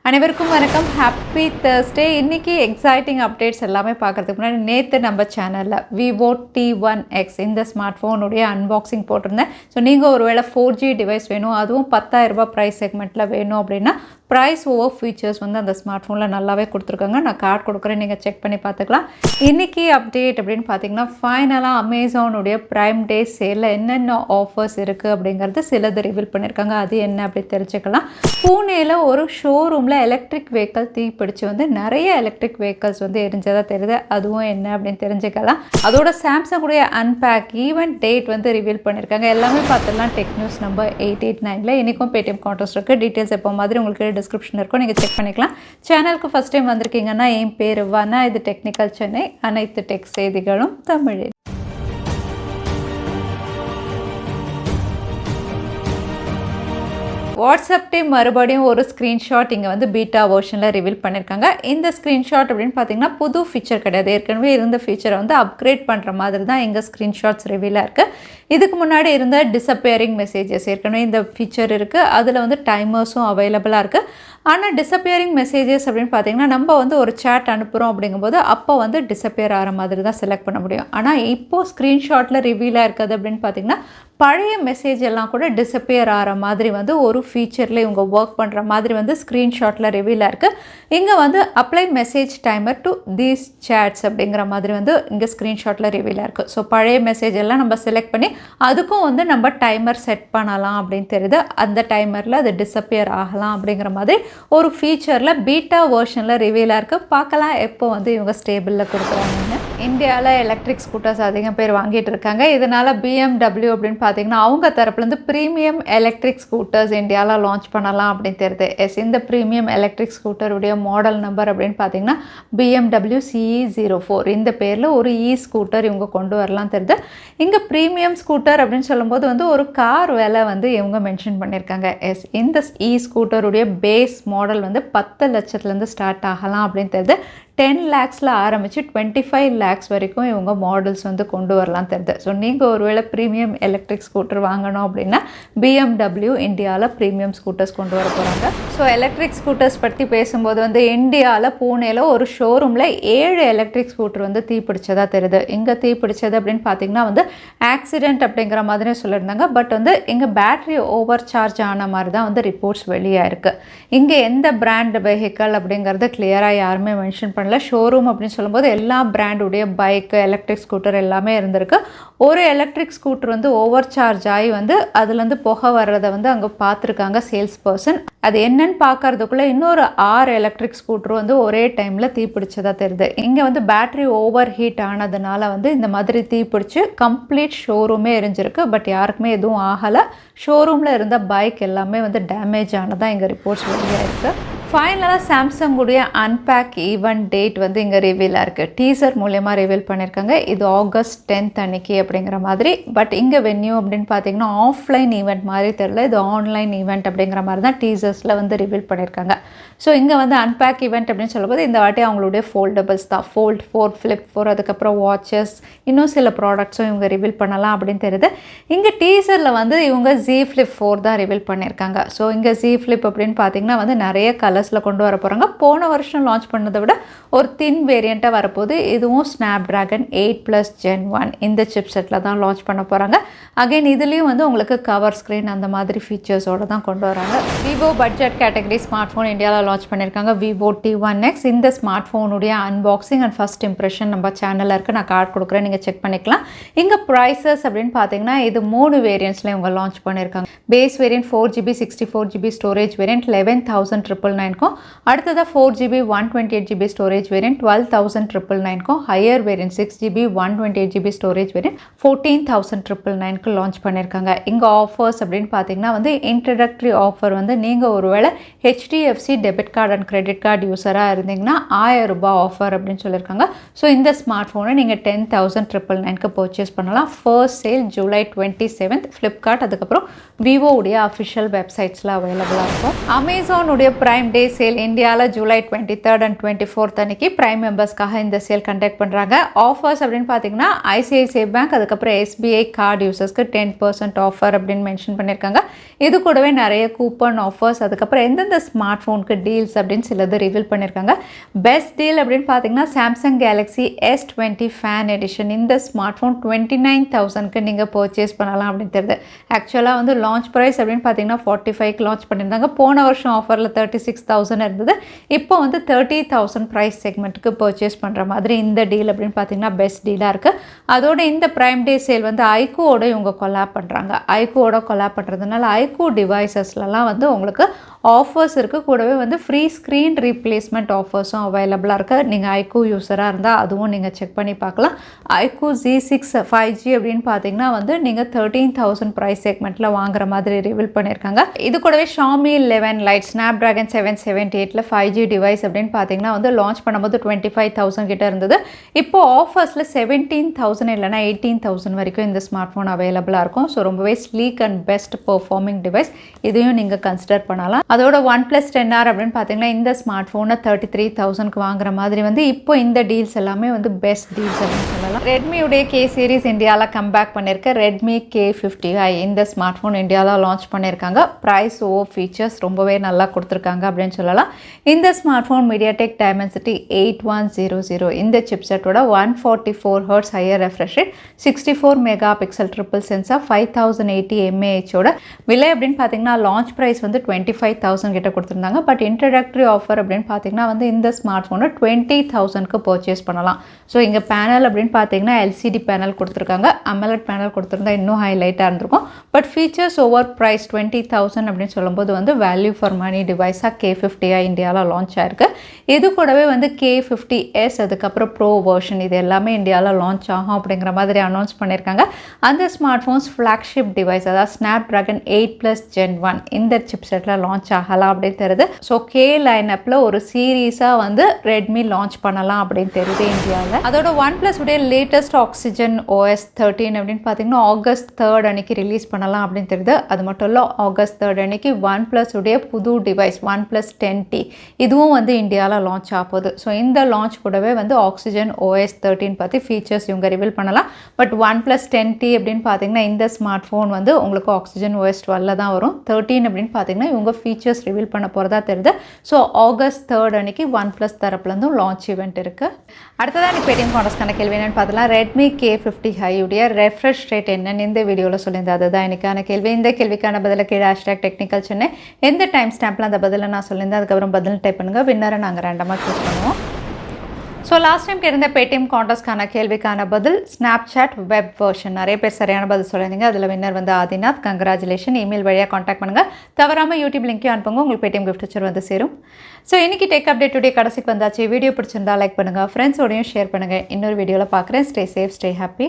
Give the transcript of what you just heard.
அனைவருக்கும் வணக்கம். Happy Thursday. இன்னைக்கு எக்ஸைட்டிங் அப்டேட்ஸ் எல்லாமே பார்க்கறதுக்கு முன்னாடி நேற்று நம்ம சேனலில் Vivo T1X இந்த ஸ்மார்ட் ஃபோனுடைய அன்பாக்சிங் போட்டிருந்தேன். ஸோ நீங்கள் ஒருவேளை 4G டிவைஸ் வேணும், அதுவும் 10,000 ரூபாய் ப்ரைஸ் செக்மெண்ட்டில் வேணும் அப்படின்னா ப்ரைஸ் ஓவர் ஃபீச்சர்ஸ் வந்து அந்த ஸ்மார்ட் ஃபோனில் நல்லாவே கொடுத்துருக்காங்க. நான் கார்டு கொடுக்குறேன், நீங்கள் செக் பண்ணி பார்த்துக்கலாம். இன்றைக்கி அப்டேட் அப்படின்னு பார்த்தீங்கன்னா ஃபைனலாக அமேசானுடைய ப்ரைம் டே சேலில் என்னென்ன ஆஃபர்ஸ் இருக்குது அப்படிங்கிறது சிலது ரிவீல் பண்ணியிருக்காங்க. அது என்ன அப்படி தெரிஞ்சுக்கலாம். பூனேயில் ஒரு ஷோரூமில் எலக்ட்ரிக் வெஹிக்கல் தீப்பிடிச்சு வந்து நிறைய எலக்ட்ரிக் வெஹிக்கல்ஸ் வந்து எரிஞ்சதாக தெரியுது. அதுவும் என்ன அப்படின்னு தெரிஞ்சுக்கலாம். அதோட சாம்சங்குடைய அன்பேக் ஈவெண்ட் டேட் வந்து ரிவீல் பண்ணியிருக்காங்க. எல்லாமே பார்த்துடலாம் டெக் நியூஸ் நம்பர் 889. இன்றைக்கும் பேடிஎம் கான்டெஸ்ட் இருக்குது. டீட்டெயில்ஸ் எப்போ மாதிரி உங்களுக்கு டிஸ்கிரிப்ஷன் இருக்கும், நீங்கள் செக் பண்ணிக்கலாம். சேனலுக்கு ஃபஸ்ட் டைம் வந்திருக்கீங்கன்னா என் பேர் வனா, இது டெக்னிக்கல் சென்னை, அனைத்து டெக் செய்திகளும் தமிழில். வாட்ஸ்அப் டீம் மறுபடியும் ஒரு ஸ்க்ரீன்ஷாட் இங்கே வந்து பீட்டா வெர்ஷனில் ரிவீல் பண்ணியிருக்காங்க. இந்த ஸ்க்ரீன்ஷாட் அப்படின்னு பார்த்தீங்கன்னா புது ஃபீச்சர் கிடையாது. ஏற்கனவே இருந்த ஃபீச்சரை வந்து அப்கிரேட் பண்ணுற மாதிரி தான் எங்கள் ஸ்க்ரீன்ஷாட்ஸ் ரிவீலாக இருக்குது. இதுக்கு முன்னாடி இருந்த டிஸப்பியரிங் மெசேஜஸ் ஏற்கனவே இந்த ஃபீச்சர் இருக்குது. அதில் வந்து டைமர்ஸும் அவைலபிளாக இருக்குது. ஆனால் டிஸப்பியரிங் மெசேஜஸ் அப்படின்னு பார்த்தீங்கன்னா நம்ம வந்து ஒரு சேட் அனுப்புகிறோம் அப்படிங்கும்போது அப்போ வந்து டிஸப்பியர் ஆகிற மாதிரி தான் செலக்ட் பண்ண முடியும். ஆனால் இப்போது ஸ்க்ரீன்ஷாட்டில் ரிவீலாக இருக்குது அப்படின்னு பார்த்தீங்கன்னா பழைய மெசேஜ் எல்லாம் கூட டிஸப்பியர் ஆகிற மாதிரி வந்து ஒரு ஃபீச்சரில் இவங்க ஒர்க் பண்ணுற மாதிரி வந்து ஸ்க்ரீன்ஷாட்டில் ரிவீலாக இருக்குது. இங்கே வந்து apply message timer to these shades அப்படிங்கிற மாதிரி வந்து இங்கே ஸ்க்ரீன்ஷாட்டில் ரிவீலாக இருக்குது. ஸோ பழைய மெசேஜ் எல்லாம் நம்ம செலக்ட் பண்ணி அதுக்கும் வந்து நம்ம டைமர் செட் பண்ணலாம் அப்படின்னு தெரியுது. அந்த டைமரில் அது டிஸப்பியர் ஆகலாம் அப்படிங்கிற மாதிரி ஒரு ஃபீச்சரில் பீட்டா வெர்ஷனில் ரிவீலாக இருக்குது. பார்க்கலாம் எப்போ வந்து இவங்க ஸ்டேபிளில் கொடுக்குறாங்கன்னு. இந்தியாவில் எலக்ட்ரிக் ஸ்கூட்டர்ஸ் அதிகம் பேர் வாங்கிட்டு இருக்காங்க. இதனால் BMW அப்படின்னு பார்த்தீங்கன்னா அவங்க தரப்புலேருந்து ப்ரீமியம் எலக்ட்ரிக் ஸ்கூட்டர்ஸ் இந்தியாவில் லான்ச் பண்ணலாம் அப்படின்னு தெரியுது. இந்த ப்ரீமியம் எலக்ட்ரிக் ஸ்கூட்டருடைய மாடல் நம்பர் அப்படின்னு பார்த்தீங்கன்னா BMW CE04. இந்த பேரில் ஒரு ஸ்கூட்டர் இவங்க கொண்டு வரலாம் தெரியுது. இங்கே ப்ரீமியம் ஸ்கூட்டர் அப்படின்னு சொல்லும்போது வந்து ஒரு கார் விலை வந்து இவங்க மென்ஷன் பண்ணியிருக்காங்க. இந்த ஸ்கூட்டருடைய பேஸ் மாடல் வந்து 10 லட்சத்துலேருந்து ஸ்டார்ட் ஆகலாம் அப்படின்னு தெரியுது. 10 lakhsல ஆரம்பித்து 25 lakhs வரைக்கும் இவங்க மாடல்ஸ் வந்து கொண்டு வரலாம் தெரியுது. ஸோ நீங்கள் ஒருவேளை ப்ரீமியம் எலக்ட்ரிக் ஸ்கூட்டர் வாங்கணும் அப்படின்னா BMW இந்தியாவில் ப்ரீமியம் ஸ்கூட்டர்ஸ் கொண்டு வர போகிறாங்க. ஸோ எலக்ட்ரிக் ஸ்கூட்டர்ஸ் பற்றி பேசும்போது வந்து இந்தியாவில் பூனேயில் ஒரு ஷோரூமில் 7 எலக்ட்ரிக் ஸ்கூட்டர் வந்து தீப்பிடிச்சதாக தெரியுது. இங்கே தீப்பிடிச்சது அப்படின்னு பார்த்தீங்கன்னா வந்து ஆக்சிடென்ட் அப்படிங்கிற மாதிரி சொல்லியிருந்தாங்க. பட் வந்து இங்கே பேட்ரி ஓவர் சார்ஜ் ஆன மாதிரி தான் வந்து ரிப்போர்ட்ஸ் வெளியாக இருக்குது. இங்கே எந்த பிராண்ட் வெஹிக்கல் அப்படிங்கிறது கிளியராக யாருமே மென்ஷன் பண்ண ஷோரூம் அப்படின்னு சொல்லும்போது எல்லா பிராண்டுடைய பைக் எலக்ட்ரிக் ஸ்கூட்டர் எல்லாமே இருந்திருக்கு. ஒரு எலக்ட்ரிக் ஸ்கூட்டர் வந்து ஓவர் சார்ஜ் ஆகி வந்து அதுலேருந்து புகை வர்றதை வந்து அங்கே பார்த்துருக்காங்க சேல்ஸ் பர்சன். அது என்னன்னு பார்க்கறதுக்குள்ளே இன்னொரு 6 எலக்ட்ரிக் ஸ்கூட்டர் வந்து ஒரே டைமில் தீப்பிடிச்சதாக தெரியுது. இங்கே வந்து பேட்ரி ஓவர் ஹீட் ஆனதுனால வந்து இந்த மாதிரி தீப்பிடிச்சு கம்ப்ளீட் ஷோரூமே எரிஞ்சிருக்கு. பட் யாருக்குமே எதுவும் ஆகலை. ஷோரூமில் இருந்த பைக் எல்லாமே வந்து டேமேஜ் ஆனதான் இங்கே ரிப்போர்ட்ஸ் வெளியாக இருக்குது. ஃபைனலாக சாம்சங்குடைய அன்பேக் ஈவெண்ட் டேட் வந்து இங்கே ரிவீலாக இருக்குது. டீசர் மூலயமா ரிவீல் பண்ணியிருக்காங்க. இது August 10th அன்னைக்கு அப்படிங்கிற மாதிரி. பட் இங்கே வென்யூ அப்படின்னு பார்த்தீங்கன்னா ஆஃப்லைன் ஈவெண்ட் மாதிரி தெரியல, இது ஆன்லைன் ஈவெண்ட் அப்படிங்கிற மாதிரி தான் டீசர்ஸில் வந்து ரிவீல் பண்ணியிருக்காங்க. ஸோ இங்கே வந்து அன்பேக் ஈவெண்ட் அப்படின்னு சொல்லும்போது இந்த வாட்டி அவங்களுடைய ஃபோல்டபிள்ஸ் தான், Fold 4, Flip 4, அதுக்கப்புறம் வாட்சஸ், இன்னும் சில ப்ராடக்ட்ஸும் இவங்க ரிவீல் பண்ணலாம் அப்படின்னு தெரியுது. இங்கே டீசரில் வந்து இவங்க Z Flip 4 தான் ரிவீல் பண்ணியிருக்காங்க. ஸோ இங்கே Z Flip அப்படின்னு பார்த்தீங்கன்னா வந்து நிறைய கலர்ஸில் கொண்டு வர போகிறாங்க. போன வருஷம் லான்ச் பண்ணதை விட ஒரு தின் வேரியண்ட்டாக வரப்போது. இதுவும் Snapdragon 8+ Gen 1 இந்த சிப் செட்டில் தான் லான்ச் பண்ண போகிறாங்க. அகைன் இதுலேயும் வந்து உங்களுக்கு கவர் ஸ்க்ரீன் அந்த மாதிரி ஃபீச்சர்ஸோடு தான் கொண்டு வராங்க. Vivo budget category smartphone இந்தியாவில் லான்ச் பண்ணியிருக்காங்க. Vivo T1X. இந்த ஸ்மார்ட் ஃபோனுடைய அன்பாக்சிங் அண்ட் ஃபஸ்ட் இம்ப்ரெஷன் நம்ம சேனலில் இருக்குது. நான் கார்டு கொடுக்குறேன், நீங்கள் செக் பண்ணிக்கலாம். இங்கே ப்ரைஸஸ் அப்படின்னு பார்த்தீங்கன்னா இது 3 வேரியண்ட்ஸில் இவங்க லான்ச் பண்ணியிருக்காங்க. Base variant 4GB 64GB storage variant 11,999க்கும், அடுத்ததாக 4GB 128GB ஸ்டோரேஜ் வேரியன்ட் 12,999க்கும், higher variant 6GB 128GB storage variant 14,999க்கு லான்ச் பண்ணியிருக்காங்க. இங்கே ஆஃபர்ஸ் அப்படின்னு பார்த்தீங்கன்னா வந்து இன்ட்ரடக்டரி ஆஃபர் வந்து நீங்கள் ஒருவேளை HDFC debit card and credit card யூஸராக இருந்தீங்கன்னா 1000 ரூபாய் ஆஃபர் அப்படின்னு சொல்லியிருக்காங்க. ஸோ இந்த ஸ்மார்ட் ஃபோனை நீங்கள் 10,999க்கு பர்ச்சேஸ் பண்ணலாம். First sale July 27th Flipkart அதுக்கப்புறம் விவோவுடைய அஃபிஷியல் வெப்சைட்ஸில் அவைலபிளாக இருக்கும். அமேசானுடைய ப்ரைம் டே சேல் இந்தியாவில் ஜூலை 23rd and 24th அன்னைக்கு பிரைம் மெம்பர்ஸ்க்காக இந்த சேல் கண்டக்ட் பண்ணுறாங்க. ஆஃபர்ஸ் அப்படின்னு பார்த்தீங்கன்னா ஐசிஐசிஐ பேங்க் அதுக்கப்புறம் எஸ்பிஐ கார்டு யூசர்ஸ்க்கு 10% ஆஃபர் அப்படின்னு மென்ஷன் பண்ணியிருக்காங்க. இது கூடவே நிறைய கூப்பன் ஆஃபர்ஸ் அதுக்கப்புறம் எந்தெந்த ஸ்மார்ட் ஃபோனுக்கு டீல்ஸ் அப்படின்னு சிலது ரிவீல் பண்ணியிருக்காங்க. பெஸ்ட் டீல் அப்படின்னு பார்த்தீங்கன்னா Samsung Galaxy S20 fan edition. இந்த ஸ்மார்ட் ஃபோன் 29,000க்கு நீங்கள் பர்ச்சேஸ் பண்ணலாம் அப்படின்னு தெரியுது. ஆக்சுவலாக வந்து லான்ச் ப்ரைஸ் அப்படின்னு பார்த்தீங்கன்னா 45க்கு லான்ச் பண்ணியிருந்தாங்க. போன வருஷம் ஆஃபரில் 36,000 இருந்தது. இப்போ வந்து 30,000 ப்ரைஸ் செக்மெண்ட்டுக்கு பர்ச்சேஸ் பண்ணுற மாதிரி இந்த டீல் அப்படின்னு பார்த்தீங்கன்னா பெஸ்ட் டீலாக இருக்குது. அதோட இந்த ப்ரைம் டே சேல் வந்து ஐக்கூவோட இவங்க கொலாப் பண்ணுறாங்க. ஐக்கூவோட கொலாப் பண்ணுறதுனால ஐக்கூ டிவைசஸ்லாம் வந்து உங்களுக்கு ஆஃபர்ஸ் இருக்குது. கூடவே வந்து ஃப்ரீ ஸ்க்ரீன் ரீப்ளேஸ்மெண்ட் ஆஃபர்ஸும் அவைலபிளாக இருக்குது. நீங்கள் ஐக்கூ யூஸராக இருந்தால் அதுவும் நீங்கள் செக் பண்ணி பார்க்கலாம். ஐக்கூ Z6 5G அப்படின்னு பார்த்தீங்கன்னா வந்து நீங்கள் 13,000 ப்ரைஸ் செக்மெண்ட்டில் வாங்குற மாதிரி ரிவீல் பண்ணியிருக்காங்க. இது கூடவே Xiaomi 11 Lite Snapdragon 778ல 5G device அப்படின்னு பார்த்தீங்கன்னா வந்து லான்ச் பண்ணும்போது 25,000 கிட்ட இருந்தது. இப்போ ஆஃபர்ஸில் 17,000 இல்லைனா 18,000 வரைக்கும் இந்த ஸ்மார்ட் ஃபோன் அவைலபிளாக இருக்கும். ஸோ ரொம்பவே sleek and best performing device. இதையும் நீங்கள் கன்சிடர் பண்ணலாம். அதோட OnePlus 10R அப்படின்னு பார்த்தீங்கன்னா இந்த ஸ்மார்ட் ஃபோனை 33,000க்கு வாங்குற மாதிரி வந்து இப்போ இந்த டீல்ஸ் எல்லாமே வந்து பெஸ்ட் டீல்ஸ் அப்படின்னு சொல்லலாம். ரெட்மியுடைய K சீரிஸ் இந்தியாவில் கம்பேக் பண்ணியிருக்க Redmi K50i இந்த ஸ்மார்ட் ஃபோன் இந்தியாவில் லான்ச் பண்ணியிருக்காங்க. ப்ரைஸ் ஃபீச்சர்ஸ் ரொம்பவே நல்லா கொடுத்துருக்காங்க அப்படின்னு சொல்லலாம். இந்த ஸ்மார்ட் ஃபோன் MediaTek Dimensity 8100 இந்த சிப்செட்டோட 144 Hz higher refresh rate 64 mega pixel triple sensor 5080 mAhோட விலை அப்படின்னு பார்த்தீங்கன்னா லான்ச் ப்ரைஸ் வந்து 25,000 கிட்ட கொடுத்துருந்தாங்க. பட் இன்ட்ரடக்டரி ஆஃபர் அப்படின்னு பார்த்தீங்கன்னா வந்து இந்த ஸ்மார்ட் ஃபோனை 20,000க்கு பர்ச்சேஸ் பண்ணலாம். ஸோ இங்கே பேனல் அப்படின்னு பார்த்தீங்கன்னா LCD பேனல் கொடுத்துருக்காங்க. AMOLED பேனல் கொடுத்துருந்தா இன்னும் ஹைலைட்டாக இருந்திருக்கும். பட் ஃபீச்சர்ஸ் ஓவர் ப்ரைஸ் 20,000 அப்படின்னு சொல்லும்போது வந்து வேல்யூ ஃபார் மணி டிவைஸாக K50i இந்தியாவில் லான்ச் ஆயிருக்கு. இது கூடவே வந்து K50s அதுக்கப்புறம் ப்ரோ வெர்ஷன் இது எல்லாமே இந்தியாவில் லான்ச் ஆகும் அப்படிங்கிற மாதிரி அனௌன்ஸ் பண்ணியிருக்காங்க. அந்த ஸ்மார்ட் ஃபோன்ஸ் ஃப்ளாக்ஷிப் டிவைஸ் அதாவது Snapdragon 8+ Gen 1 இந்த சிப்செட்டில் லான்ச் ஆகலாம் அப்படின்னு தெரியுது. ஸோ K லைனப்பில் ஒரு சீரீஸாக வந்து ரெட்மி லான்ச் பண்ணலாம் அப்படின்னு தெரியுது இந்தியாவில். அதோட OnePlus உடைய லேட்டஸ்ட் Oxygen OS 13 அப்படின்னு பார்த்தீங்கன்னா August 3rd அன்னைக்கு ரிலீஸ் பண்ணலாம் அப்படின்னு தெரியுது. அது மட்டும் இல்லை August 3rd அன்னைக்கு OnePlus உடைய புது டிவைஸ் OnePlus 10T இதுவும் வந்து இந்தியாவில் லான்ச் ஆகுது. ஸோ இந்த லான்ச் கூடவே வந்து Oxygen OS 13 பற்றி ஃபீச்சர்ஸ் இவங்க ரிவீல் பண்ணலாம். பட் OnePlus 10T அப்படின்னு பார்த்தீங்கன்னா இந்த ஸ்மார்ட் ஃபோன் வந்து உங்களுக்கு Oxygen OS 12 தான் வரும். 13 அப்படின்னு பார்த்தீங்கன்னா இவங்க ஃபீச்சர்ஸ் ரிவீல் பண்ண போகிறதா தெரியுது. ஸோ August 3rd அன்னைக்கு OnePlus தரப்புலேருந்தும் லான்ச் ஈவெண்ட் இருக்குது. அடுத்ததான் நீ பேடிஎம் கான்டெஸ்ட்கான கேள்வி என்னென்னு பார்த்தலாம். Redmi K50i உடைய ரெஃப்ரெஷ் ரேட் என்னன்னு இந்த வீடியோவில் சொல்லியிருந்தேன். அதுதான் எனக்கான கேள்வி. இந்த கேள்விக்கான பதிலை கீழே #Technical Chennai எந்த டைம் ஸ்டாம்பில் அந்த பதிலை நான் சொல்லியிருந்தேன். அதுக்கப்புறம் பதில் டைப் பண்ணுங்கள். வின்னரை நாங்கள் ரேண்டமாக சூஸ் பண்ணுவோம். ஸோ லாஸ்ட் டைம் கேட்டிருந்த பேடிஎம் கான்டெஸ்ட்கான கேள்விக்கான பதில் ஸ்னாப்சாட் வெப் வெர்ஷன். நிறைய பேர் சரியான பதில் சொல்லியிருந்தீங்க. அதில் வின்னர் வந்து ஆதிநாத். கங்க்ராச்சுலேஷன். இமெயில் வழியாக காண்டாக்ட் பண்ணுங்கள். தவறாமல் யூடியூப் லிங்க்கையும் அனுப்புங்க. உங்களுக்கு பேடிஎம் கிஃப்ட் வச்சர் வந்து சேரும். ஸோ இன்றைக்கி டெக் அப்டேட்டுடைய கடைசிக்கு வந்தாச்சு. வீடியோ பிடிச்சிருந்தா லைக் பண்ணுங்கள். ஃப்ரெண்ட்ஸோடையும் ஷேர் பண்ணுங்கள். இன்னொரு வீடியோவில் பார்க்குறேன். Stay safe, stay happy.